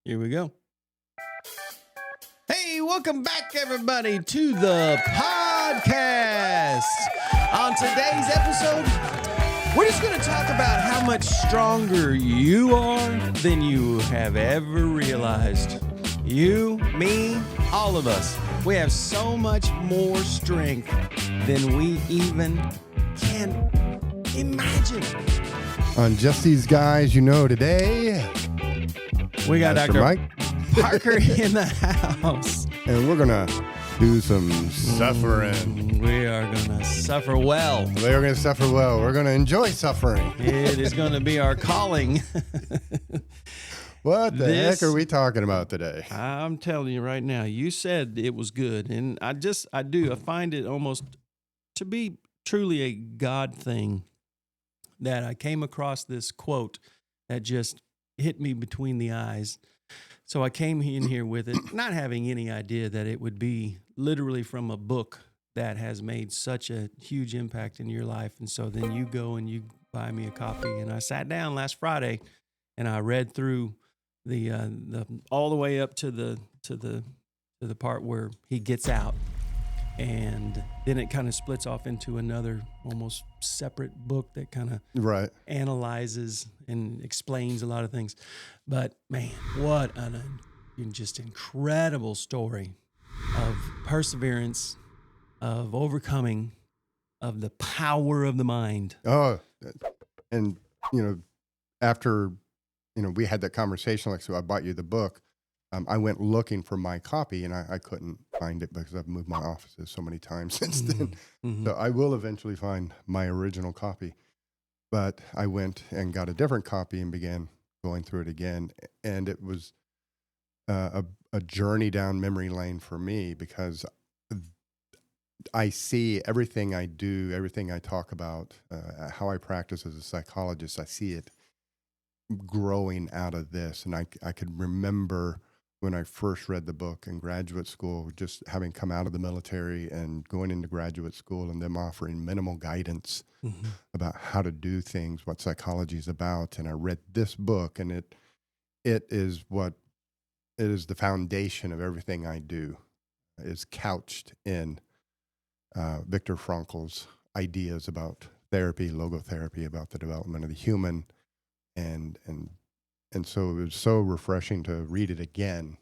Here we go. Hey, welcome back, everybody, to the podcast. On today's episode, we're just going to talk about how much stronger you are than you have ever realized. You, me, all of us. We have so much more strength than we even can imagine. On Just These Guys You Know Today, we got Dr. Dr. Mike Parker in the house. and we're going to do some suffering. We are going to suffer well. We're going to suffer well. We're going to enjoy suffering. It is going to be our calling. What the heck are we talking about today? I'm telling you right now, you said it was good. And I find it almost to be truly a God thing that I came across this quote that just hit me between the eyes. So I came in here with it, not having any idea that it would be literally from a book that has made such a huge impact in your life. And so then you go and you buy me a copy. And I sat down last Friday and I read through the all the way up to the part where he gets out. And then it kind of splits off into another almost separate book that kind of analyzes and explains a lot of things. But man, what an just incredible story of perseverance, of overcoming, of the power of the mind. Oh, and, after, we had that conversation, like, so I bought you the book. I went looking for my copy, and I couldn't find it because I've moved my offices so many times since then. Mm-hmm. So I will eventually find my original copy. But I went and got a different copy and began going through it again. And it was a journey down memory lane for me because I see everything I do, everything I talk about, how I practice as a psychologist, I see it growing out of this. And I could remember when I first read the book in graduate school, just having come out of the military and going into graduate school and them offering minimal guidance about how to do things, what psychology is about. And I read this book, and it is the foundation of everything I do. It is couched in Viktor Frankl's ideas about therapy, logotherapy, about the development of the human, and so it was so refreshing to read it again.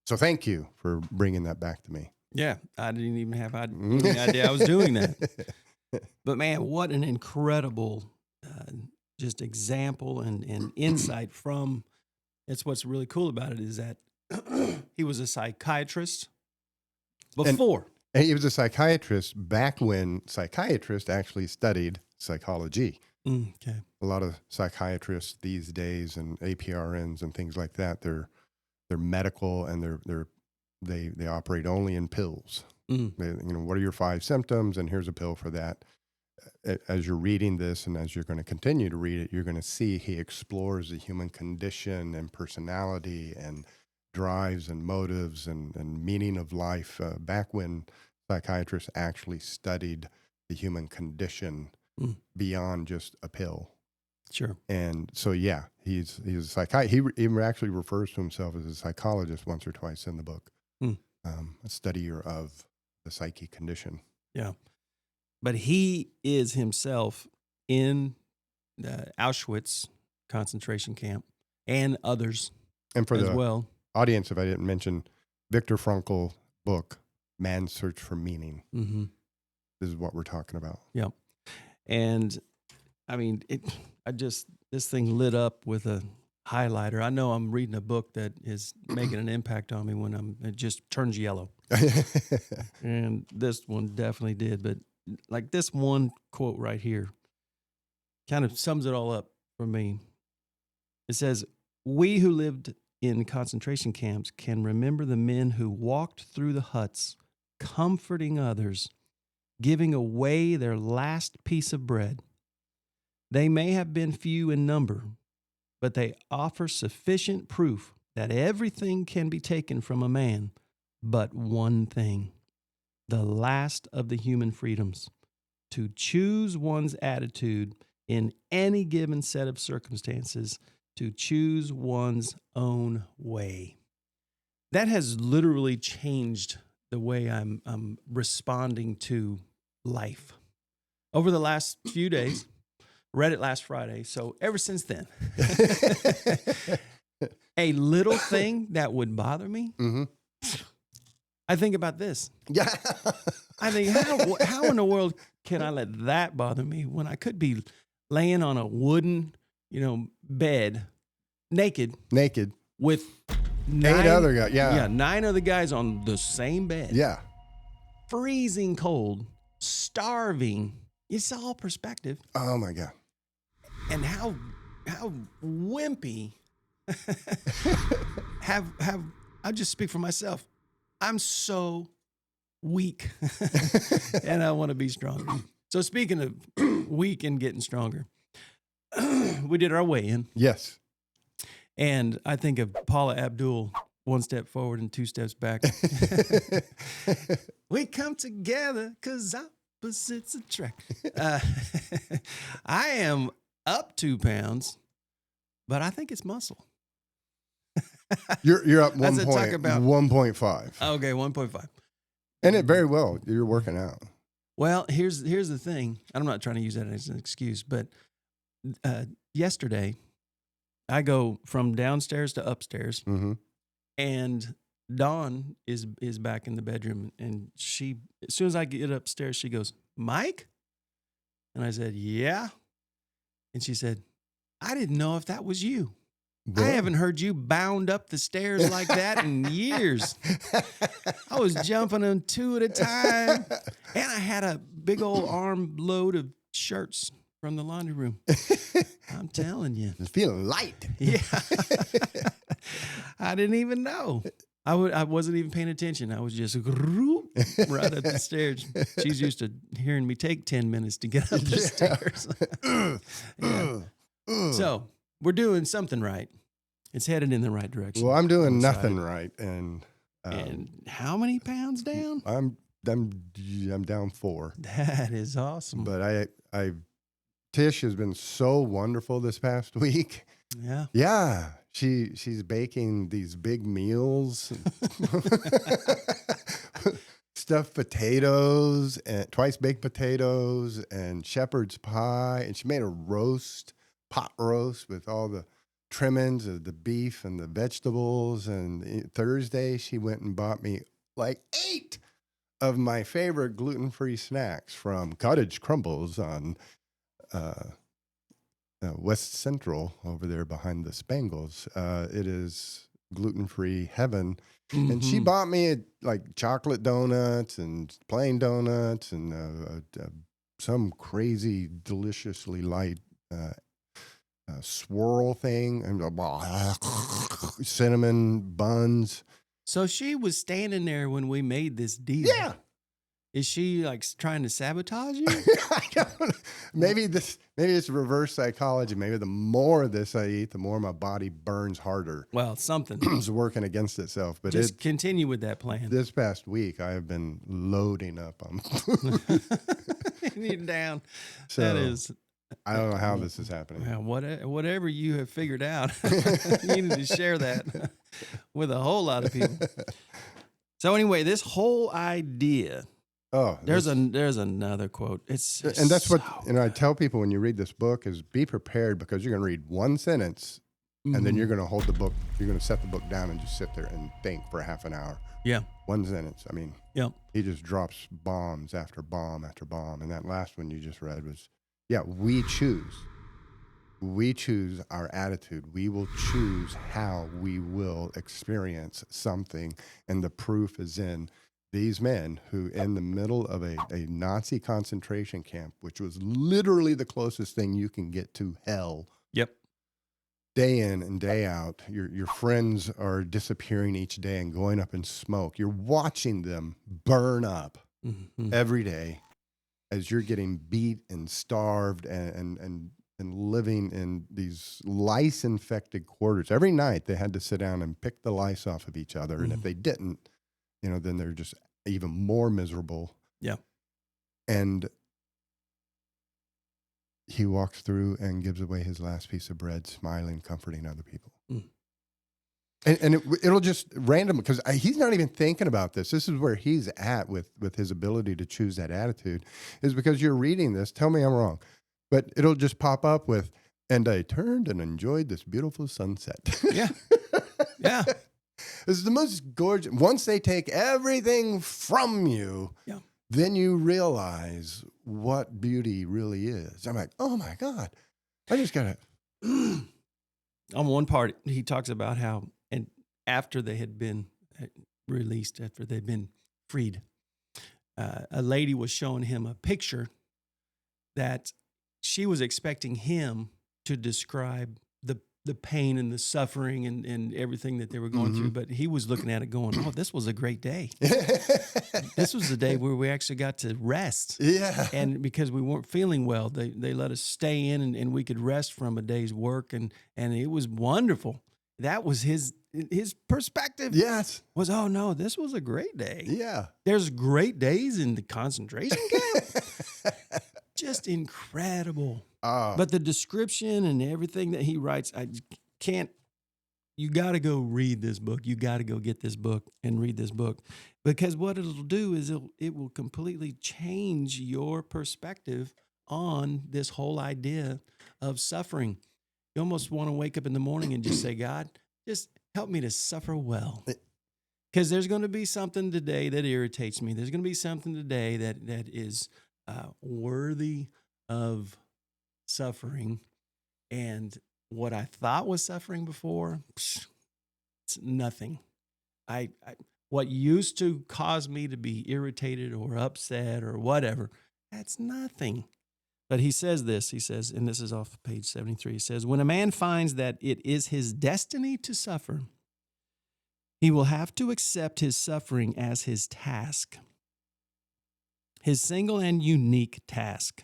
So thank you for bringing that back to me. Yeah, I didn't even have any idea I was doing that. But man, what an incredible just example and insight from, it's what's really cool about it is that he was a psychiatrist before. And he was a psychiatrist back when psychiatrists actually studied psychology. Okay. A lot of psychiatrists these days and APRNs and things like that, they're medical and they operate only in pills. What are your 5 symptoms? And here's a pill for that. As you're reading this and as you're going to continue to read it, you're going to see he explores the human condition and personality and drives and motives and meaning of life back when psychiatrists actually studied the human condition beyond just a pill. Sure. And so, yeah, he's a psychiatrist. He actually refers to himself as a psychologist once or twice in the book, a studier of the psyche condition. Yeah. But he is himself in the Auschwitz concentration camp and others and for as the well. Audience, if I didn't mention, Viktor Frankl book, Man's Search for Meaning. Mm-hmm. This is what we're talking about. Yeah. And I mean, this thing lit up with a highlighter. I know I'm reading a book that is making an impact on me when it just turns yellow. And this one definitely did. But like this one quote right here kind of sums it all up for me. It says, "We who lived in concentration camps can remember the men who walked through the huts, comforting others, giving away their last piece of bread. They may have been few in number, but they offer sufficient proof that everything can be taken from a man but one thing, the last of the human freedoms, to choose one's attitude in any given set of circumstances, to choose one's own way. That has literally changed the way I'm responding to life. Over the last few days, read it last Friday, so ever since then, a little thing that would bother me, I think about this. Yeah. I think, how in the world can I let that bother me when I could be laying on a wooden, bed, naked with 8 other guys. Yeah. 9 other guys on the same bed. Yeah. Freezing cold, starving. It's all perspective. Oh my God. And how wimpy I'll just speak for myself. I'm so weak and I want to be strong. So speaking of weak and getting stronger, we did our weigh-in. Yes. And I think of Paula Abdul, 1 step forward and 2 steps back. We come together because opposites attract. I am up 2 pounds, but I think it's muscle. You're up 1.5. Okay, 1.5. And it very well, you're working out. Well, here's the thing. I'm not trying to use that as an excuse, but yesterday I go from downstairs to upstairs, and Dawn is back in the bedroom, and she, as soon as I get upstairs, she goes, "Mike?" And I said, "Yeah." And she said, "I didn't know if that was you. I haven't heard you bound up the stairs like that in years. I was jumping on 2 at a time, and I had a big old arm load of shirts from the laundry room." I'm telling you. It's feeling light. Yeah. I didn't even know. I wasn't even paying attention. I was just right up the stairs. She's used to hearing me take 10 minutes to get up the stairs. Yeah. So we're doing something right. It's headed in the right direction. Well, I'm doing nothing right, and how many pounds down? I'm down 4. That is awesome. But Tish has been so wonderful this past week. Yeah. Yeah. She's baking these big meals, stuffed potatoes and twice baked potatoes and shepherd's pie. And she made a pot roast with all the trimmings of the beef and the vegetables. And Thursday she went and bought me like 8 of my favorite gluten-free snacks from Cottage Crumbles on West Central over there behind the Spangles. It is gluten-free heaven. And she bought me like chocolate donuts and plain donuts and some crazy, deliciously light swirl thing and cinnamon buns. So she was standing there when we made this deal. Yeah. Is she like trying to sabotage you? I don't know. Maybe it's reverse psychology. Maybe the more of this I eat, the more my body burns harder. Well, something is working against itself. But just continue with that plan. This past week, I have been loading up on Eating down. So, that is. I don't know how this is happening. Well, whatever you have figured out, you need to share that with a whole lot of people. So anyway, this whole idea. Oh, there's another quote. And that's what I tell people when you read this book is be prepared, because you're going to read one sentence and then you're going to hold the book. You're going to set the book down and just sit there and think for half an hour. Yeah. One sentence. I mean, yep. He just drops bombs after bomb after bomb. And that last one you just read was, we choose. We choose our attitude. We will choose how we will experience something. And the proof is in these men who, in the middle of a Nazi concentration camp, which was literally the closest thing you can get to hell. Yep. Day in and day out, your friends are disappearing each day and going up in smoke. You're watching them burn up every day as you're getting beat and starved and living in these lice-infected quarters. Every night they had to sit down and pick the lice off of each other. And if they didn't, then they're just even more miserable. Yeah. And he walks through and gives away his last piece of bread, smiling, comforting other people. Mm. And it'll just random, because he's not even thinking about this. This is where he's at with his ability to choose that attitude, is because you're reading this. Tell me I'm wrong, but it'll just pop up with, and I turned and enjoyed this beautiful sunset. Yeah. Yeah. This is the most gorgeous. Once they take everything from you, Yeah. then you realize what beauty really is. I'm like, oh my God, I just got to. On one part, he talks about how, and after they had been released, after they'd been freed, a lady was showing him a picture that she was expecting him to describe the pain and the suffering and everything that they were going through. But he was looking at it going, oh, this was a great day. This was the day where we actually got to rest. Yeah. And because we weren't feeling well, they let us stay in and we could rest from a day's work. And it was wonderful. That was his perspective. Yes. Was, oh, no, this was a great day. Yeah. There's great days in the concentration camp. Just incredible. But the description and everything that he writes, I can't. You got to go read this book. You got to go get this book and read this book, because what it'll do is it will completely change your perspective on this whole idea of suffering. You almost want to wake up in the morning and just say, God, just help me to suffer well. Because there's going to be something today that irritates me. There's going to be something today that is worthy of suffering, and what I thought was suffering before, it's nothing. What used to cause me to be irritated or upset or whatever, that's nothing. But he says this, and this is off page 73, he says, when a man finds that it is his destiny to suffer, he will have to accept his suffering as his task, his single and unique task.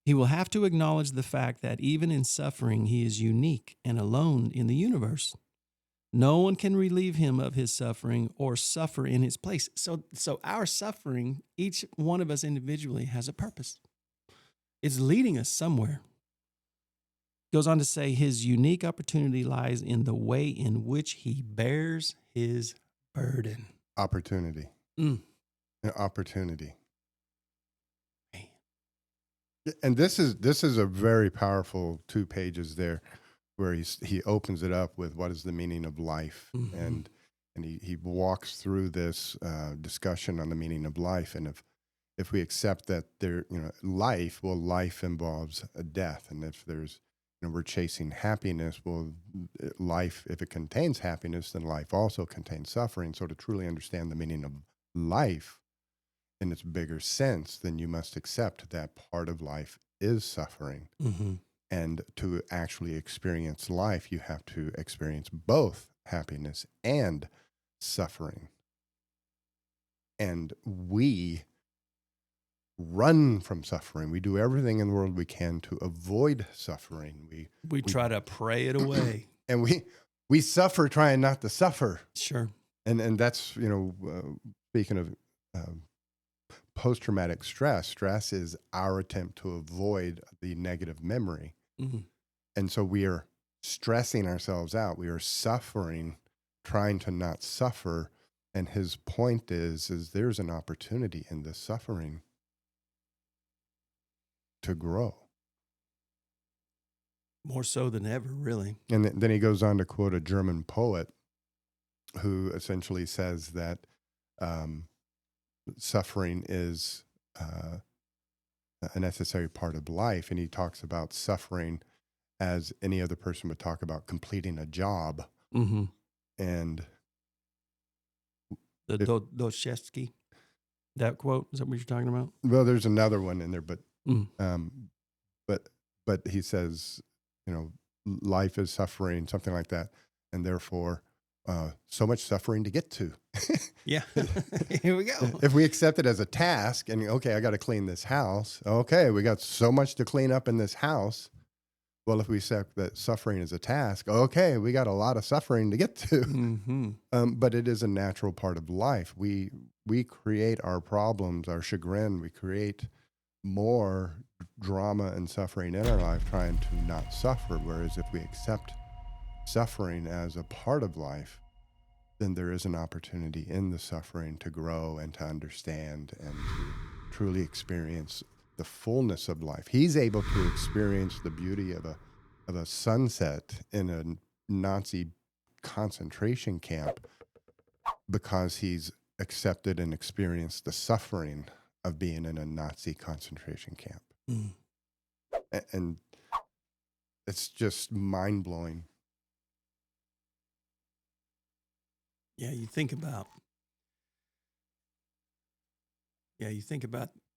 He will have to acknowledge the fact that even in suffering, he is unique and alone in the universe. No one can relieve him of his suffering or suffer in his place. So our suffering, each one of us individually, has a purpose. It's leading us somewhere. Goes on to say his unique opportunity lies in the way in which he bears his burden. Opportunity. An opportunity. And this is a very powerful 2 pages there, where he opens it up with what is the meaning of life, and he walks through this discussion on the meaning of life. And if we accept that life involves a death, and if there's we're chasing happiness, well, life, if it contains happiness, then life also contains suffering. So to truly understand the meaning of life in its bigger sense, then you must accept that part of life is suffering. And to actually experience life, you have to experience both happiness and suffering. And we run from suffering. We do everything in the world we can to avoid suffering. We try to pray it away. And we suffer trying not to suffer. Sure. And that's, speaking of post-traumatic stress is our attempt to avoid the negative memory. And so we are stressing ourselves out. We are suffering, trying to not suffer. And his point is there's an opportunity in this suffering to grow. More so than ever, really. And then he goes on to quote a German poet who essentially says that suffering is a necessary part of life. And he talks about suffering as any other person would talk about completing a job. And Dostoevsky, that quote, is that what you're talking about? Well, there's another one in there, but he says, life is suffering, something like that, and therefore so much suffering to get to. Yeah. Here we go. If we accept it as a task and, okay, I got to clean this house. Okay, we got so much to clean up in this house. Well, if we accept that suffering is a task, okay, we got a lot of suffering to get to. But it is a natural part of life. We create our problems, our chagrin. We create more drama and suffering in our life trying to not suffer. Whereas if we accept suffering as a part of life, then there is an opportunity in the suffering to grow and to understand and to truly experience the fullness of life. He's able to experience the beauty of a sunset in a Nazi concentration camp because he's accepted and experienced the suffering of being in a Nazi concentration camp. Mm. And it's just mind-blowing. Yeah, you think about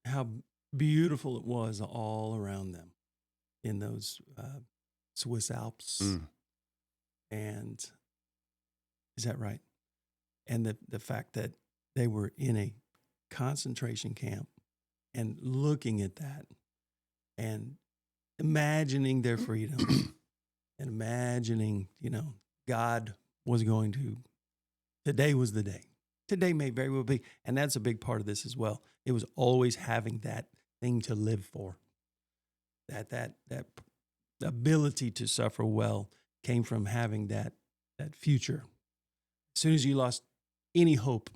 how beautiful it was all around them in those Swiss Alps. Mm. And is that right? And the fact that they were in a concentration camp and looking at that and imagining their freedom and imagining, God was going to, today was the day. Today may very well be. And that's a big part of this as well. It was always having that thing to live for. That ability to suffer well came from having that future. As soon as you lost any hope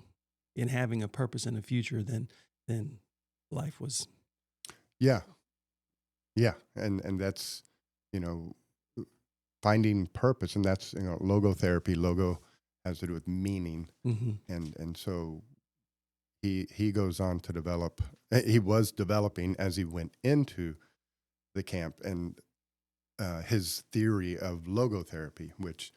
in having a purpose and a future, then life was. Yeah. And that's, finding purpose, and that's, logotherapy. Logo has to do with meaning. Mm-hmm. And so he goes on to develop, he was developing as he went into the camp, and his theory of logotherapy, which,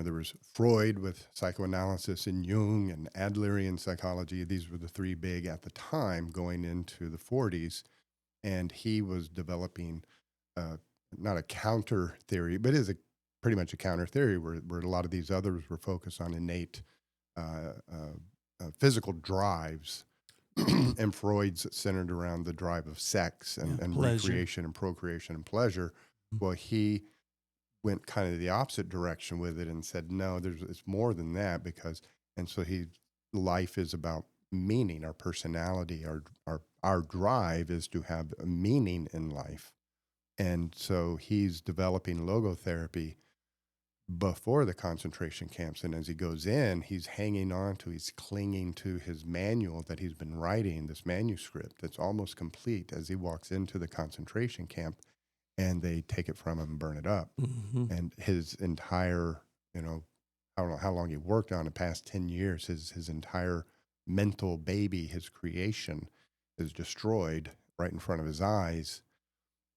there was Freud with psychoanalysis and Jung and Adlerian psychology. These were the three big at the time going into the 40s. And he was developing not a counter theory, but is pretty much a counter theory where a lot of these others were focused on innate physical drives. And Freud's centered around the drive of sex and recreation and procreation and pleasure. Mm-hmm. Well, he went kind of the opposite direction with it and said, no, it's more than that, and so life is about meaning. Our personality, our drive is to have a meaning in life. And so he's developing logotherapy before the concentration camps. And as he goes in, he's clinging to his manual that he's been writing, this manuscript that's almost complete, as he walks into the concentration camp, and they take it from him and burn it up. Mm-hmm. And his entire, I don't know how long he worked on it, past 10 years, his entire mental baby, his creation, is destroyed right in front of his eyes.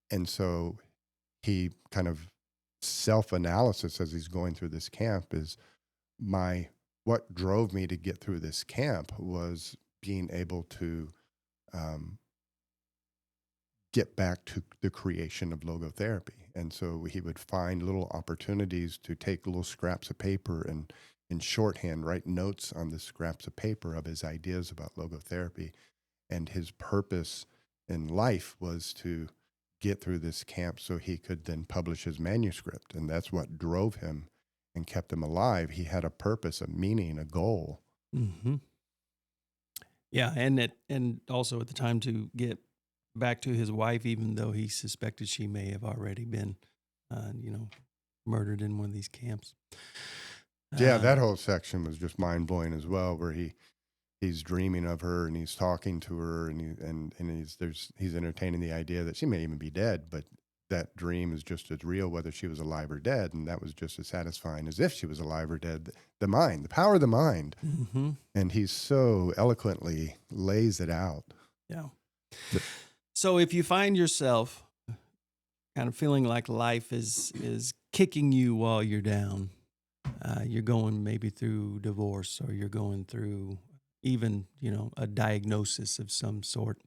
And so he kind of self-analysis as he's going through this camp is what drove me to get through this camp was being able to get back to the creation of logotherapy. And so he would find little opportunities to take little scraps of paper and in shorthand write notes on the scraps of paper of his ideas about logotherapy. And his purpose in life was to get through this camp so he could then publish his manuscript. And that's what drove him and kept him alive. He had a purpose, a meaning, a goal. Mm-hmm. Yeah, and also at the time to get back to his wife, even though he suspected she may have already been, murdered in one of these camps. Yeah, that whole section was just mind-blowing as well, where he's dreaming of her and he's talking to her and he's entertaining the idea that she may even be dead, but that dream is just as real whether she was alive or dead, and that was just as satisfying as if she was alive or dead. The mind, the power of the mind. Mm-hmm. And he so eloquently lays it out. Yeah. So if you find yourself kind of feeling like life is kicking you while you're down, you're going maybe through divorce, or you're going through even, a diagnosis of some sort,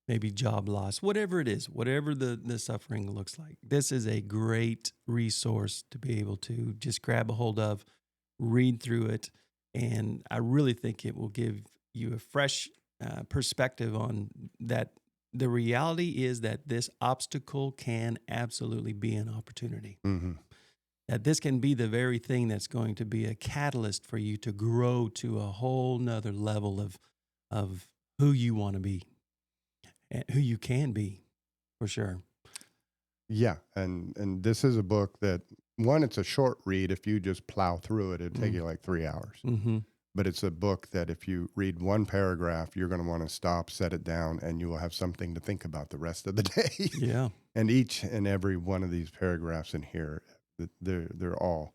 maybe job loss, whatever it is, whatever the suffering looks like. This is a great resource to be able to just grab a hold of, read through it, and I really think it will give you a fresh perspective on that. The reality is that this obstacle can absolutely be an opportunity. Mm-hmm. That this can be the very thing that's going to be a catalyst for you to grow to a whole nother level of who you want to be. and who you can be, for sure. Yeah, and this is a book that, one, it's a short read. If you just plow through it, it'd take you like 3 hours. Mm-hmm. But it's a book that if you read one paragraph, you're going to want to stop, set it down, and you will have something to think about the rest of the day. Yeah. And each and every one of these paragraphs in here, they're all,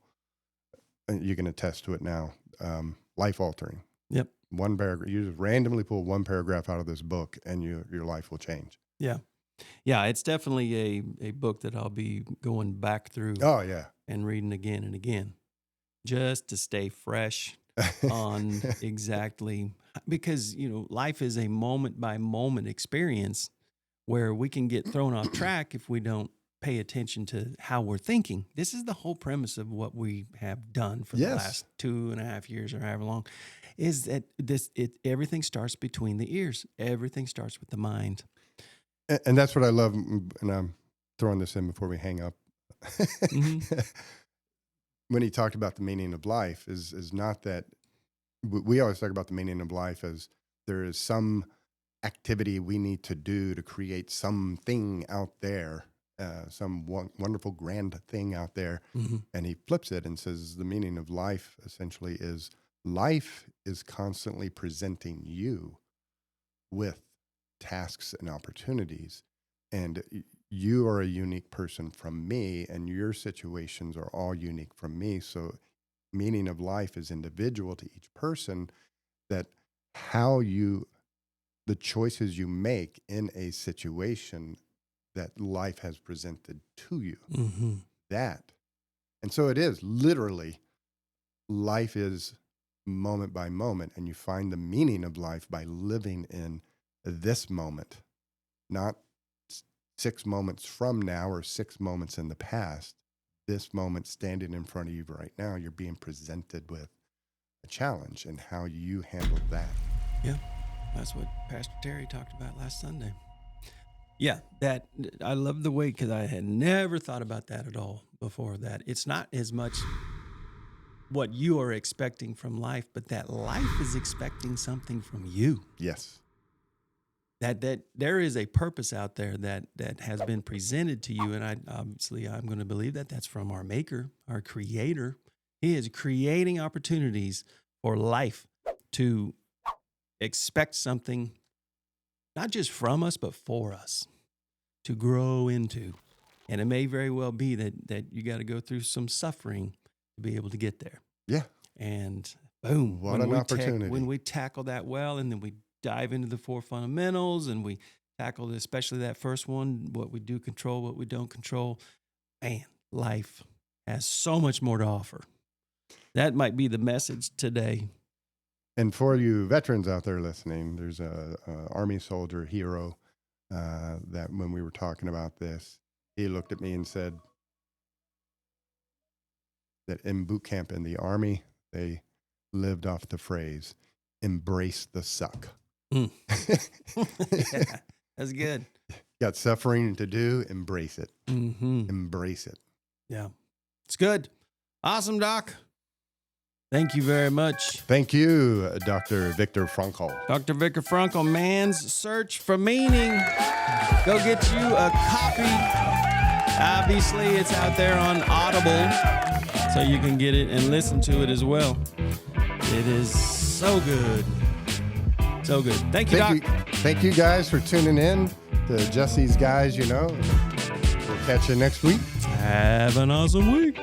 you can attest to it now, life-altering. Yep. One paragraph, you just randomly pull one paragraph out of this book, and your life will change. Yeah. Yeah, it's definitely a book that I'll be going back through. Oh, yeah. And reading again and again, just to stay fresh on exactly, because, life is a moment by moment experience where we can get thrown off track if we don't pay attention to how we're thinking. This is the whole premise of what we have done for the last 2.5 years or however long, is that everything starts between the ears. Everything starts with the mind. And that's what I love, and I'm throwing this in before we hang up. Mm-hmm. When he talked about the meaning of life is not that, we always talk about the meaning of life as there is some activity we need to do to create something out there, some wonderful grand thing out there. Mm-hmm. And he flips it and says the meaning of life essentially is life is constantly presenting you with tasks and opportunities, and you are a unique person from me, and your situations are all unique from me. So meaning of life is individual to each person, that the choices you make in a situation that life has presented to you, mm-hmm. And so it is literally, life is moment by moment, and you find the meaning of life by living in this moment, not 6 moments from now or 6 moments in the past. This moment standing in front of you right now, you're being presented with a challenge, and how you handle that. Yeah, that's what Pastor Terry talked about last Sunday. Yeah, that I love the way, because I had never thought about that at all before, that it's not as much what you are expecting from life, but that life is expecting something from you. Yes. That there is a purpose out there that has been presented to you, and I'm going to believe that that's from our Maker, our Creator. He is creating opportunities for life to expect something, not just from us, but for us to grow into. And it may very well be that you got to go through some suffering to be able to get there. Yeah. And boom, what an opportunity. When we tackle that well, and then we dive into the 4 fundamentals, and we tackle especially that first one, what we do control, what we don't control, man, life has so much more to offer. That might be the message today. And for you veterans out there listening, there's a Army soldier hero that when we were talking about this, he looked at me and said that in boot camp in the Army, they lived off the phrase, embrace the suck. Yeah, that's good. Got suffering to do, embrace it. Mm-hmm. Embrace it. Yeah, it's good. Awesome, Doc. Thank you very much. Thank you, Dr. Viktor Frankl. Dr. Viktor Frankl, Man's Search for Meaning. Go get you a copy. Obviously, it's out there on Audible, so you can get it and listen to it as well. It is so good. So good. Thank you, Doc. Thank you guys for tuning in to Jesse's Guys, We'll catch you next week. Have an awesome week.